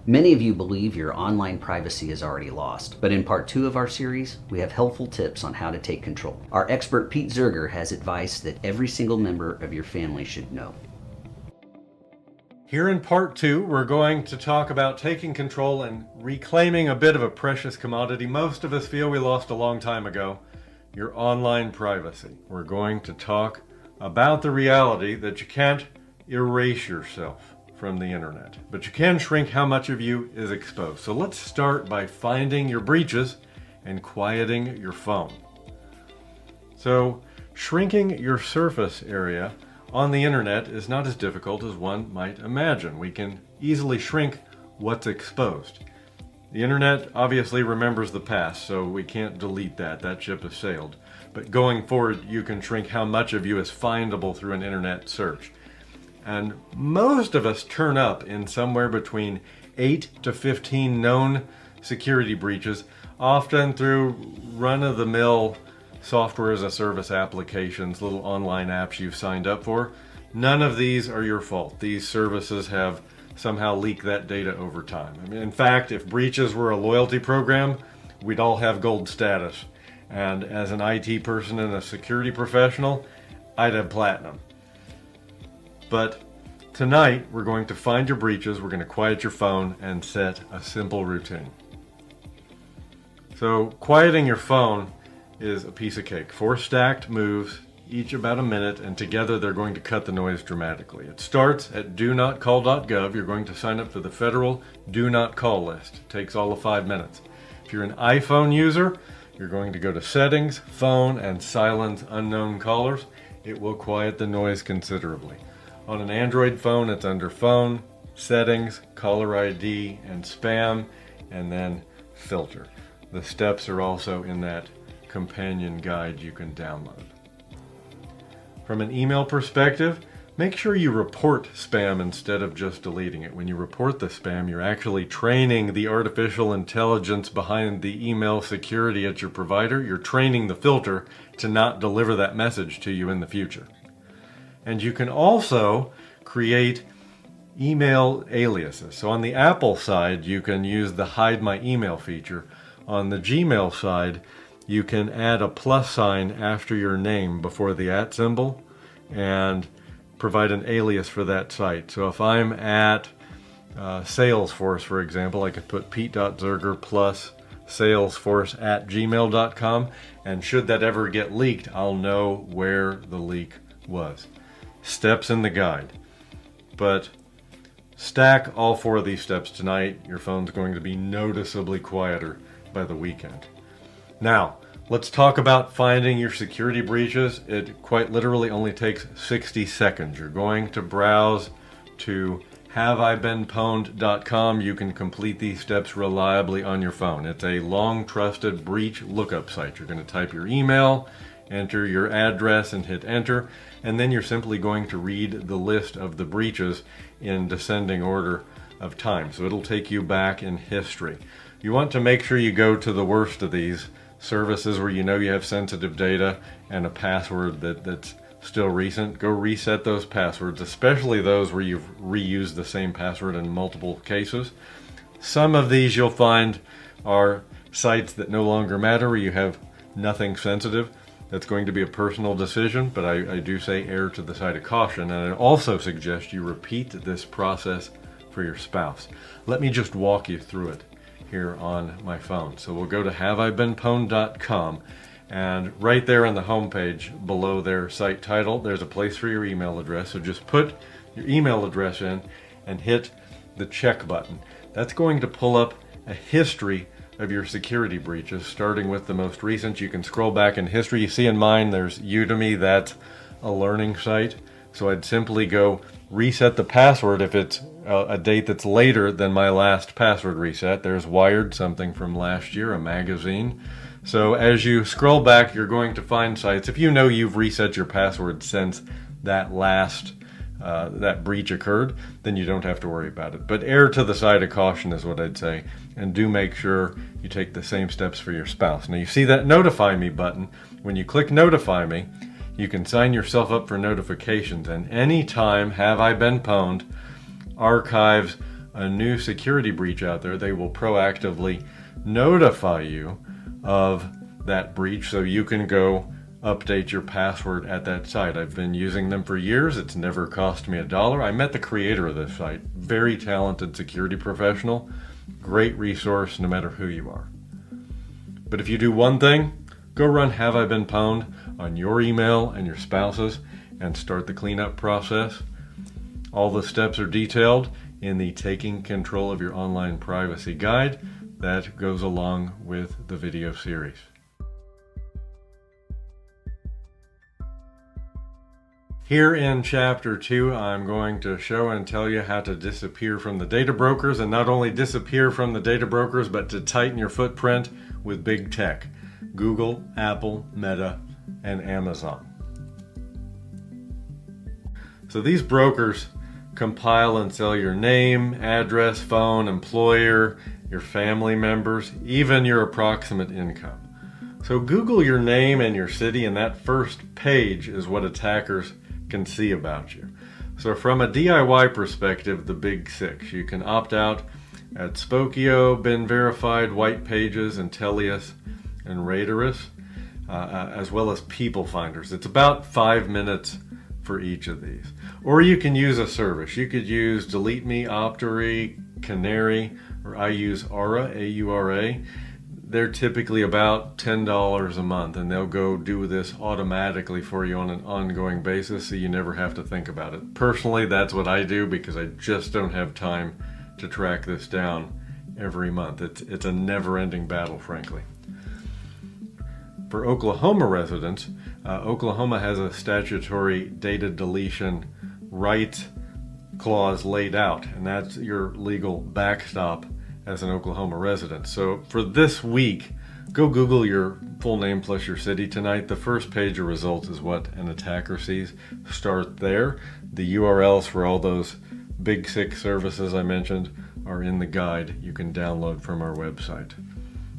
Many of you believe your online privacy is already lost, but in part 2 of our series, we have helpful tips on how to take control. Our expert Pete Zerger has advice that every single member of your family should know. Here in part 2, we're going to talk about taking control and reclaiming a bit of a precious commodity most of us feel we lost a long time ago, your online privacy. We're going to talk about the reality that you can't erase yourself from the internet, but you can shrink how much of you is exposed. So let's start by finding your breaches and quieting your phone. So shrinking your surface area on the internet is not as difficult as one might imagine. We can easily shrink what's exposed. The internet obviously remembers the past, so we can't delete that. That ship has sailed. But going forward, you can shrink how much of you is findable through an internet search. And most of us turn up in somewhere between 8 to 15 known security breaches, often through run-of-the-mill software as a service applications, little online apps you've signed up for. None of these are your fault. These services have somehow leaked that data over time. I mean, in fact, if breaches were a loyalty program, we'd all have gold status. And as an IT person and a security professional, I'd have platinum. But tonight, we're going to find your breaches, we're going to quiet your phone, and set a simple routine. So, quieting your phone is a piece of cake. 4 stacked moves, each about a minute, and together they're going to cut the noise dramatically. It starts at donotcall.gov. You're going to sign up for the federal Do Not Call list. It takes all of 5 minutes. If you're an iPhone user, you're going to go to Settings, Phone, and Silence Unknown Callers. It will quiet the noise considerably. On an Android phone, it's under Phone, Settings, Caller ID, and Spam, and then Filter. The steps are also in that companion guide you can download. From an email perspective, make sure you report spam instead of just deleting it. When you report the spam, you're actually training the artificial intelligence behind the email security at your provider. You're training the filter to not deliver that message to you in the future. And you can also create email aliases. So on the Apple side, you can use the Hide My Email feature. On the Gmail side, you can add a plus sign after your name before the @ symbol and provide an alias for that site. So if I'm at Salesforce, for example, I could put pete.zerger plus salesforce@gmail.com, and should that ever get leaked, I'll know where the leak was. Steps in the guide. But stack all 4 of these steps tonight. Your phone's going to be noticeably quieter by the weekend. Now, let's talk about finding your security breaches. It quite literally only takes 60 seconds. You're going to browse to haveibeenpwned.com. You can complete these steps reliably on your phone. It's a long trusted breach lookup site. You're going to type your email, enter your address, and hit enter, and then you're simply going to read the list of the breaches in descending order of time. So it'll take you back in history. You want to make sure you go to the worst of these services where you know you have sensitive data and a password that's still recent. Go reset those passwords, especially those where you've reused the same password in multiple cases. Some of these you'll find are sites that no longer matter, where you have nothing sensitive. That's going to be a personal decision, but I do say err to the side of caution, and I also suggest you repeat this process for your spouse. Let me just walk you through it here on my phone. So we'll go to haveibeenpwned.com, and right there on the homepage below their site title, there's a place for your email address. So just put your email address in and hit the check button. That's going to pull up a history of your security breaches, starting with the most recent. You can scroll back in history. You see in mine, there's Udemy. That's a learning site. So I'd simply go reset the password if it's a date that's later than my last password reset. There's Wired, something from last year, a magazine. So as you scroll back, you're going to find sites. If you know you've reset your password since that last that breach occurred, then you don't have to worry about it. But err to the side of caution is what I'd say, and do make sure you take the same steps for your spouse. Now you see that Notify Me button. When you click Notify Me, you can sign yourself up for notifications, and anytime Have I Been Pwned archives a new security breach out there, they will proactively notify you of that breach so you can go update your password at that site. I've been using them for years. It's never cost me $1. I met the creator of this site, very talented security professional, great resource no matter who you are. But if you do one thing, go run Have I Been Pwned on your email and your spouse's and start the cleanup process. All the steps are detailed in the Taking Control of Your Online Privacy guide that goes along with the video series. Here in Chapter 2, I'm going to show and tell you how to disappear from the data brokers, and not only disappear from the data brokers, but to tighten your footprint with big tech: Google, Apple, Meta, and Amazon. So these brokers compile and sell your name, address, phone, employer, your family members, even your approximate income. So Google your name and your city, and that first page is what attackers can see about you. So from a DIY perspective, the big six: you can opt out at Spokeo, Been Verified, White Pages, Intellius, and Radarus, as well as People Finders. It's about 5 minutes for each of these. Or you can use a service. You could use Delete Me, Optory, Canary, or I use Aura, A-U-R-A. They're typically about $10 a month, and they'll go do this automatically for you on an ongoing basis, so you never have to think about it. Personally, that's what I do because I just don't have time to track this down every month. It's a never-ending battle, frankly. For Oklahoma residents, Oklahoma has a statutory data deletion rights clause laid out, and that's your legal backstop as an Oklahoma resident. So for this week, go Google your full name plus your city tonight. The first page of results is what an attacker sees. Start there. The URLs for all those big six services I mentioned are in the guide you can download from our website.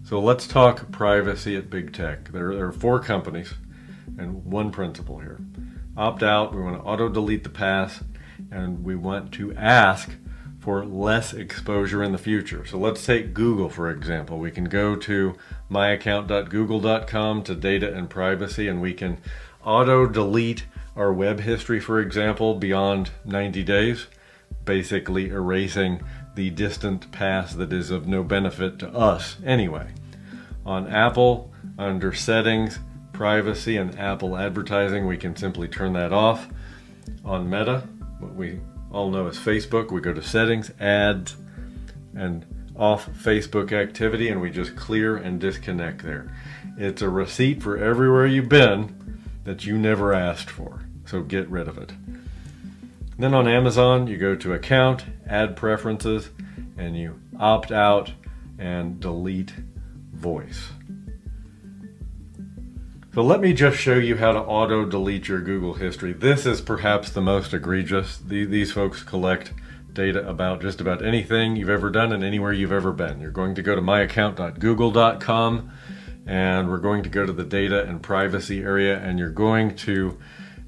So let's talk privacy at big tech. There are 4 companies and one principle here. Opt out, we want to auto delete the past, and we want to ask for less exposure in the future. So let's take Google, for example. We can go to myaccount.google.com to data and privacy, and we can auto delete our web history, for example, beyond 90 days, basically erasing the distant past that is of no benefit to us anyway. On Apple, under Settings, Privacy, and Apple Advertising, we can simply turn that off. On Meta, what we all know as Facebook, we go to Settings, Ads, and off Facebook activity, and we just clear and disconnect there. It's a receipt for everywhere you've been that you never asked for, so get rid of it. Then on Amazon, you go to Account, Add Preferences, and you opt out and delete Voice. So let me just show you how to auto delete your Google history. This is perhaps the most egregious. These folks collect data about just about anything you've ever done and anywhere you've ever been. You're going to go to myaccount.google.com, and we're going to go to the data and privacy area, and you're going to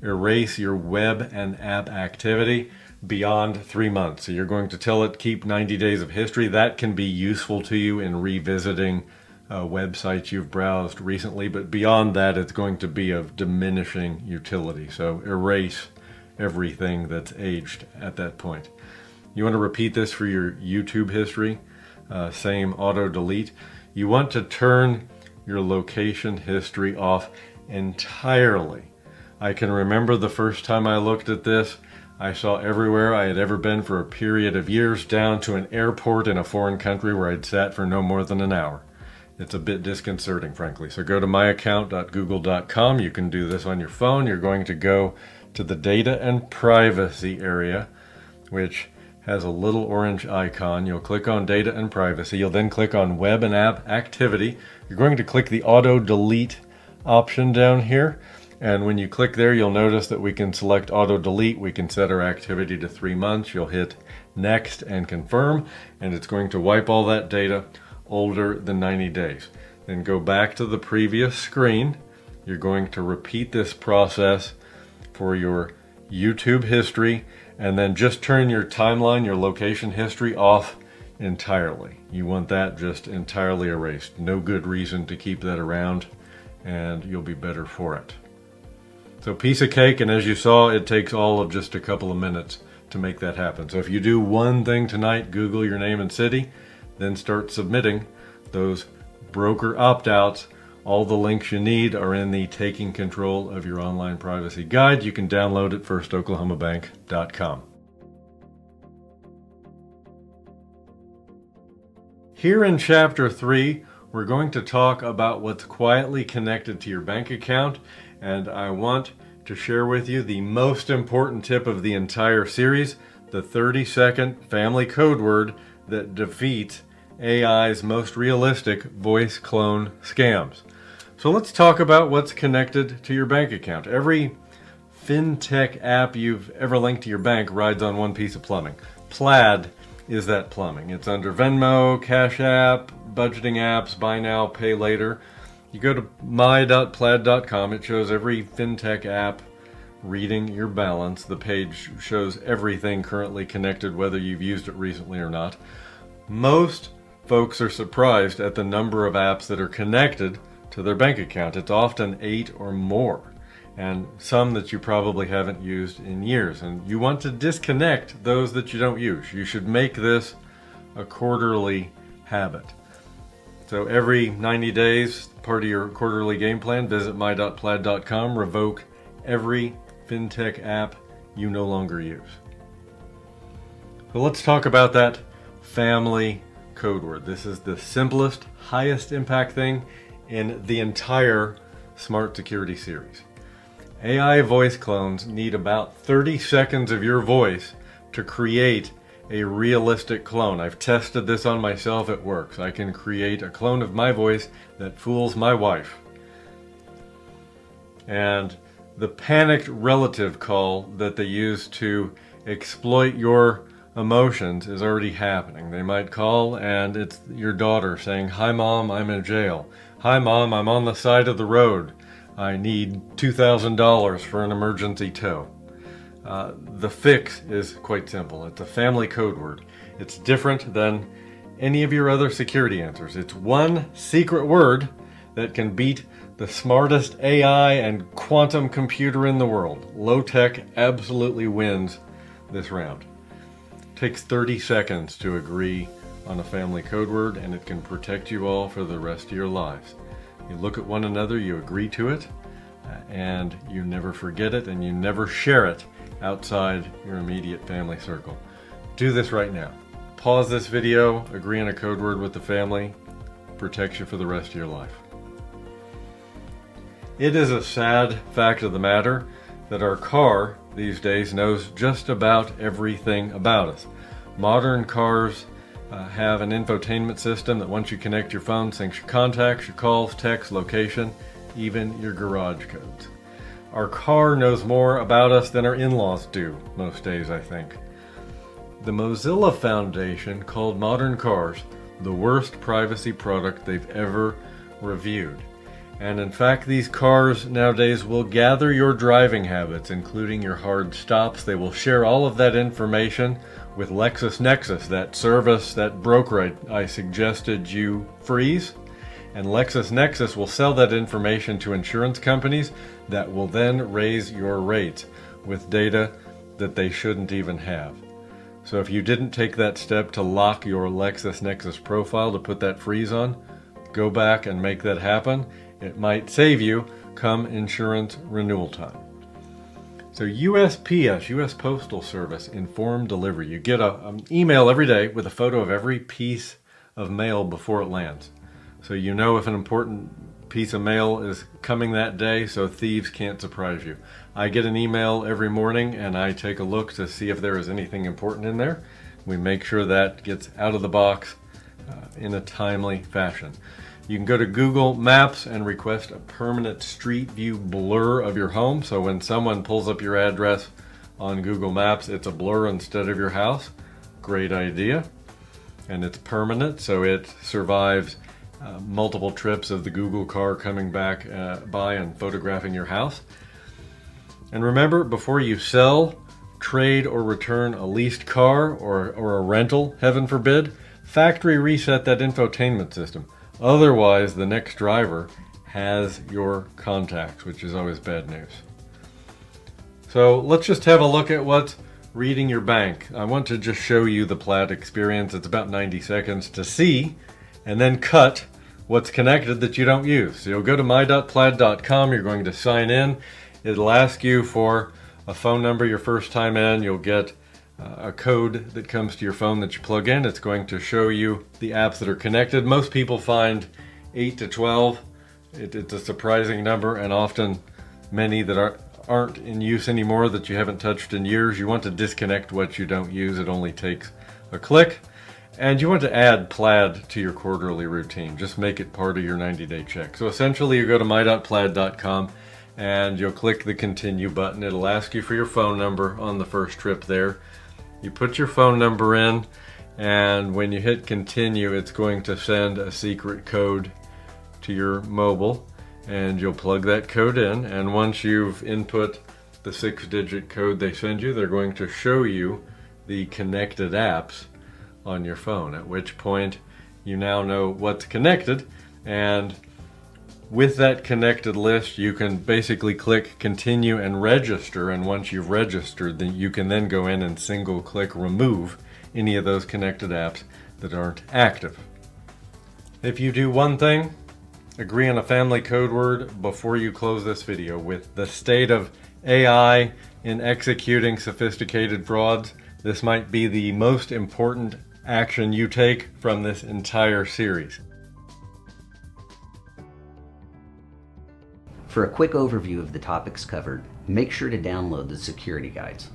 erase your web and app activity beyond 3 months. So you're going to tell it keep 90 days of history. That can be useful to you in revisiting websites you've browsed recently, but beyond that, it's going to be of diminishing utility. So erase everything that's aged at that point. You want to repeat this for your YouTube history, same auto delete. You want to turn your location history off entirely. I can remember the first time I looked at this, I saw everywhere I had ever been for a period of years, down to an airport in a foreign country where I'd sat for no more than an hour. It's a bit disconcerting, frankly. So go to myaccount.google.com. You can do this on your phone. You're going to go to the data and privacy area, which has a little orange icon. You'll click on data and privacy. You'll then click on web and app activity. You're going to click the auto delete option down here. And when you click there, you'll notice that we can select auto delete. We can set our activity to 3 months. You'll hit next and confirm, and it's going to wipe all that data older than 90 days. Then go back to the previous screen. You're going to repeat this process for your YouTube history And then just turn your timeline, your location history off entirely. You want that just entirely erased. No good reason to keep that around, and you'll be better for it. So piece of cake, and as you saw, it takes all of just a couple of minutes to make that happen. So if you do one thing tonight, Google your name and city, then start submitting those broker opt-outs. All the links you need are in the Taking Control of Your Online Privacy Guide. You can download it, firstoklahomabank.com. Here in Chapter 3, we're going to talk about what's quietly connected to your bank account, and I want to share with you the most important tip of the entire series, the 30-second family code word that defeats AI's most realistic voice clone scams. So let's talk about what's connected to your bank account. Every fintech app you've ever linked to your bank rides on one piece of plumbing. Plaid is that plumbing. It's under Venmo, Cash App, budgeting apps, buy now, pay later. You go to my.plaid.com, it shows every fintech app reading your balance. The page shows everything currently connected, whether you've used it recently or not. Most folks are surprised at the number of apps that are connected to their bank account. It's often 8 or more, and some that you probably haven't used in years. And you want to disconnect those that you don't use. You should make this a quarterly habit. So every 90 days, part of your quarterly game plan, visit my.plaid.com, revoke every fintech app you no longer use. So let's talk about that family code word. This is the simplest, highest impact thing in the entire Smart Security series. AI voice clones need about 30 seconds of your voice to create a realistic clone. I've tested this on myself, it works. I can create a clone of my voice that fools my wife. And the panicked relative call that they use to exploit your emotions is already happening. They might call and it's your daughter saying, "Hi Mom, I'm in jail. Hi Mom, I'm on the side of the road. I need $2,000 for an emergency tow." The fix is quite simple. It's a family code word. It's different than any of your other security answers. It's one secret word that can beat the smartest AI and quantum computer in the world. Low tech absolutely wins this round. It takes 30 seconds to agree on a family code word, and it can protect you all for the rest of your lives. You look at one another, you agree to it, and you never forget it, and you never share it outside your immediate family circle. Do this right now. Pause this video, agree on a code word with the family, protects you for the rest of your life. It is a sad fact of the matter that our car these days knows just about everything about us. Modern cars have an infotainment system that once you connect your phone, syncs your contacts, your calls, texts, location, even your garage codes. Our car knows more about us than our in-laws do most days, I think. The Mozilla Foundation called modern cars the worst privacy product they've ever reviewed. And in fact, these cars nowadays will gather your driving habits, including your hard stops. They will share all of that information with LexisNexis, that service, that broker I suggested you freeze. And LexisNexis will sell that information to insurance companies that will then raise your rates with data that they shouldn't even have. So if you didn't take that step to lock your LexisNexis profile to put that freeze on, go back and make that happen. It might save you come insurance renewal time. So USPS, US Postal Service, informed delivery. You get an email every day with a photo of every piece of mail before it lands. So you know if an important piece of mail is coming that day, so thieves can't surprise you. I get an email every morning and I take a look to see if there is anything important in there. We make sure that gets out of the box in a timely fashion. You can go to Google Maps and request a permanent street view blur of your home. So when someone pulls up your address on Google Maps, it's a blur instead of your house. Great idea. And it's permanent, so it survives multiple trips of the Google car coming back by and photographing your house. And remember, before you sell trade or return a leased car or a rental, heaven forbid, factory reset that infotainment system. Otherwise, the next driver has your contacts, which is always bad news. So let's just have a look at what's reading your bank. I want to just show you the Plaid experience. It's about 90 seconds to see and then cut what's connected that you don't use. So you'll go to my.plaid.com, you're going to sign in. It'll ask you for a phone number your first time in. You'll get a code that comes to your phone that you plug in. It's going to show you the apps that are connected. Most people find 8 to 12. It's a surprising number, and often many that aren't in use anymore that you haven't touched in years. You want to disconnect what you don't use. It only takes a click. And you want to add Plaid to your quarterly routine. Just make it part of your 90-day check. So essentially you go to my.plaid.com and you'll click the continue button. It'll ask you for your phone number on the first trip there. You put your phone number in, and when you hit continue, it's going to send a secret code to your mobile, and you'll plug that code in. And once you've input the 6-digit code they send you, they're going to show you the connected apps on your phone, at which point you now know what's connected. And with that connected list, you can basically click continue and register, and once you've registered, then you can then go in and single click remove any of those connected apps that aren't active. If you do one thing, agree on a family code word before you close this video. With the state of AI in executing sophisticated frauds, this might be the most important action you take from this entire series. For a quick overview of the topics covered, make sure to download the security guides.